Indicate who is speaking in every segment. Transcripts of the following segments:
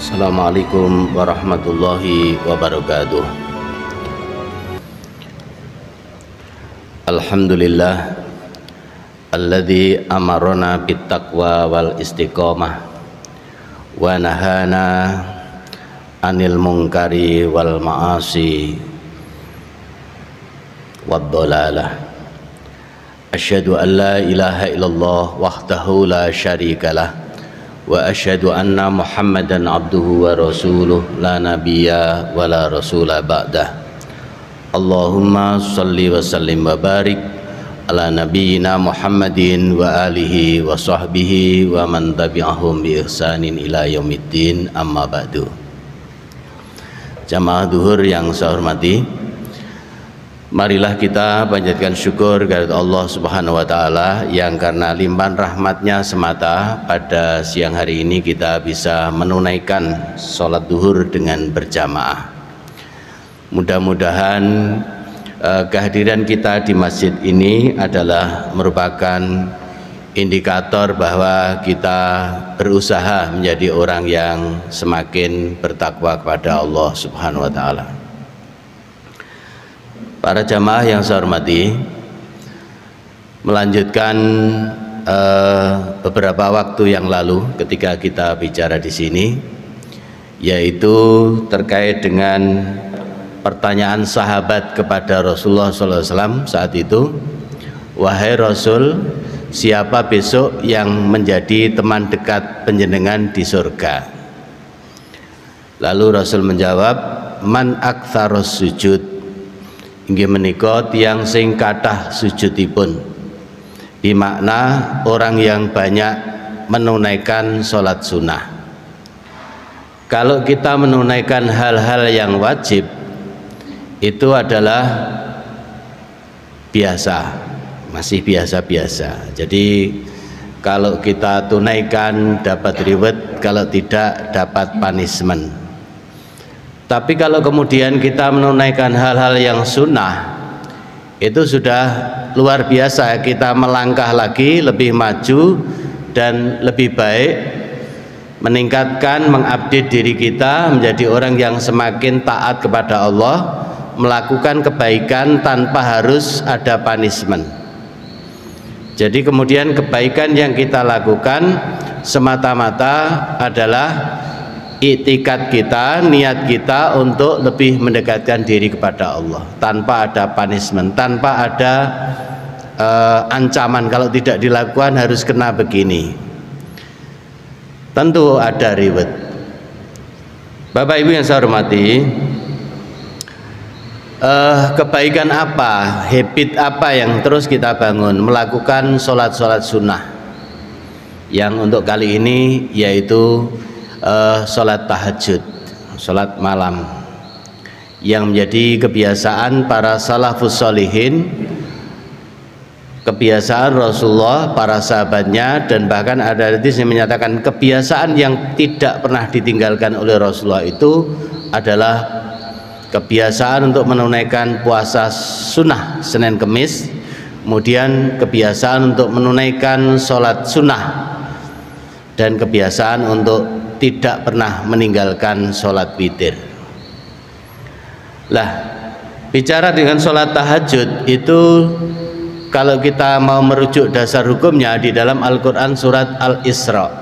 Speaker 1: Assalamualaikum warahmatullahi wabarakatuh. Alhamdulillah alladzi amarna bittaqwa wal istiqomah wa nahana anil munkari wal ma'asi wad dhalalah. Asyhadu an la ilaha illallah wahdahu la syarikalah wa asyhadu anna Muhammadan abduhu wa rasuluh la nabiyya wa la rasula ba'dah. Allahumma salli wa sallim wa barik ala nabiyyina Muhammadin wa alihi wa sahbihi wa man tabi'ahum bi ihsanin ila yaumiddin, amma ba'du. Jamaah duhur yang saya hormati, marilah kita panjatkan syukur kepada Allah Subhanahu wa taala yang karena limpahan rahmatnya semata pada siang hari ini kita bisa menunaikan sholat duhur dengan berjamaah. Mudah-mudahan kehadiran kita di masjid ini adalah merupakan indikator bahwa kita berusaha menjadi orang yang semakin bertakwa kepada Allah Subhanahu wa taala. Para jamaah yang saya hormati, melanjutkan beberapa waktu yang lalu ketika kita bicara di sini, yaitu terkait dengan pertanyaan sahabat kepada Rasulullah SAW saat itu, wahai Rasul, siapa besok yang menjadi teman dekat panjenengan di surga? Lalu Rasul menjawab, man aktsarus sujud, inggih menika tiyang sing kathah sujudipun, bermakna orang yang banyak menunaikan sholat sunnah. Kalau kita menunaikan hal-hal yang wajib itu adalah biasa, masih biasa-biasa. Jadi kalau kita tunaikan dapat reward, kalau tidak dapat punishment. Tapi kalau kemudian kita menunaikan hal-hal yang sunnah, itu sudah luar biasa. Kita melangkah lagi, lebih maju dan lebih baik, meningkatkan, mengupdate diri kita menjadi orang yang semakin taat kepada Allah, melakukan kebaikan tanpa harus ada punishment. Jadi kemudian kebaikan yang kita lakukan semata-mata adalah iktikad kita, niat kita untuk lebih mendekatkan diri kepada Allah, tanpa ada punishment, tanpa ada ancaman kalau tidak dilakukan harus kena begini. Tentu ada reward. Bapak Ibu yang saya hormati, kebaikan apa, habit apa yang terus kita bangun melakukan sholat-sholat sunnah, yang untuk kali ini yaitu sholat tahajud, sholat malam, yang menjadi kebiasaan para salafus sholihin, kebiasaan Rasulullah, para sahabatnya, dan bahkan ada hadis yang menyatakan kebiasaan yang tidak pernah ditinggalkan oleh Rasulullah itu adalah kebiasaan untuk menunaikan puasa sunnah Senin Kemis, kemudian kebiasaan untuk menunaikan sholat sunnah, dan kebiasaan untuk tidak pernah meninggalkan sholat witir. Lah, bicara dengan sholat tahajud itu, kalau kita mau merujuk dasar hukumnya di dalam Al-Quran surat Al-Isra,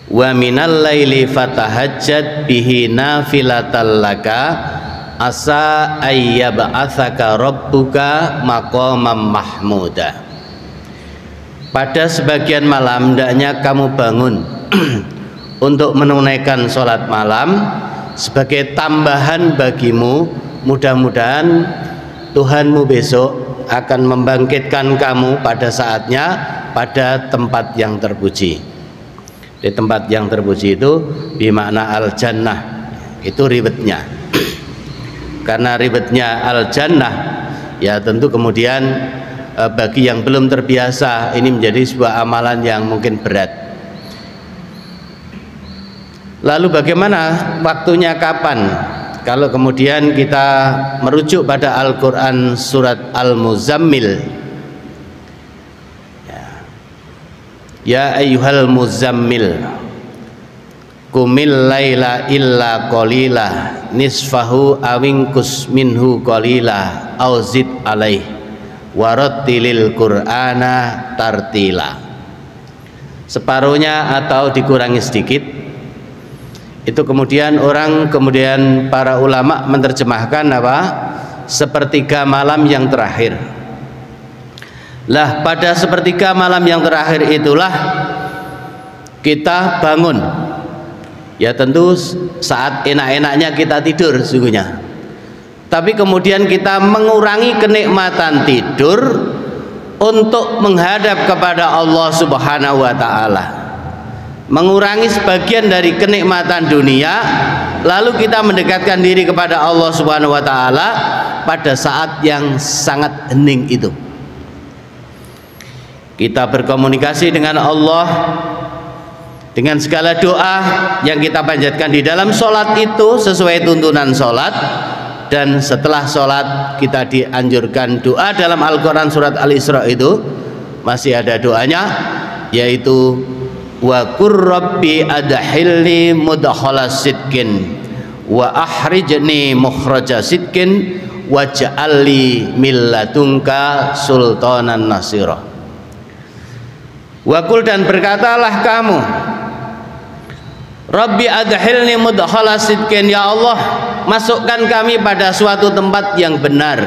Speaker 1: wa minal laili fatahajjad bihi nafilatal laka asa ayyab'atsaka rabbuka maqamam mahmuda. Pada sebagian malam hendaknya kamu bangun untuk menunaikan sholat malam sebagai tambahan bagimu, mudah-mudahan Tuhanmu besok akan membangkitkan kamu pada saatnya pada tempat yang terpuji. Di tempat yang terpuji itu bermakna al-jannah, itu ribetnya. Karena ribetnya al-jannah, ya tentu kemudian bagi yang belum terbiasa ini menjadi sebuah amalan yang mungkin berat. Lalu bagaimana waktunya kapan? Kalau kemudian kita merujuk pada Al-Quran surat Al-Muzammil, ya ayyuhal muzammil, Qumil laila illa qalila nisfahu awingkus minhu qalila auzid alaih warattilil qur'ana tartila. Separuhnya atau dikurangi sedikit. Itu kemudian para ulama menerjemahkan apa? Sepertiga malam yang terakhir. Lah pada sepertiga malam yang terakhir itulah kita bangun. Ya tentu saat enak-enaknya kita tidur sesungguhnya. Tapi kemudian kita mengurangi kenikmatan tidur untuk menghadap kepada Allah Subhanahu wa taala. Mengurangi sebagian dari kenikmatan dunia, lalu kita mendekatkan diri kepada Allah Subhanahu wa taala pada saat yang sangat hening itu. Kita berkomunikasi dengan Allah dengan segala doa yang kita panjatkan di dalam sholat itu sesuai tuntunan sholat. Dan setelah sholat kita dianjurkan doa dalam Al-Quran surat Al-Isra itu masih ada doanya, yaitu wa qur rabbi adkhilni mudkhala sidqin wa ahrijni mukhraja sidqin waj'alli min ladunka sultanan nasira. Wa qul, dan berkatalah kamu, Rabbi adkhilni mudkhala sidqin, ya Allah masukkan kami pada suatu tempat yang benar,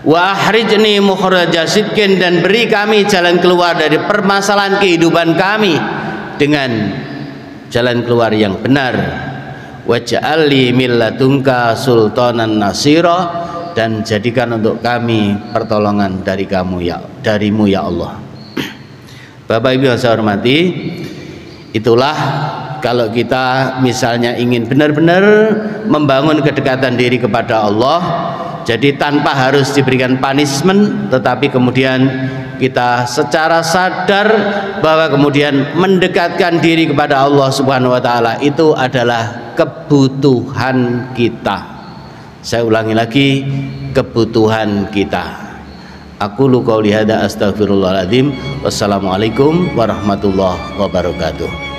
Speaker 1: wa ahrijni mukhraja sidqin, dan beri kami jalan keluar dari permasalahan kehidupan kami dengan jalan keluar yang benar, waj'alli min ladunka sultanan nasira, dan jadikan untuk kami pertolongan dari darimu ya Allah. Bapak Ibu yang saya hormati, itulah kalau kita misalnya ingin benar-benar membangun kedekatan diri kepada Allah, jadi tanpa harus diberikan punishment, tetapi kemudian kita secara sadar bahwa kemudian mendekatkan diri kepada Allah Subhanahu wa taala itu adalah kebutuhan kita. Saya ulangi lagi, kebutuhan kita. Aku qouli hadza astaghfirullahaladzim. Wassalamualaikum warahmatullahi wabarakatuh.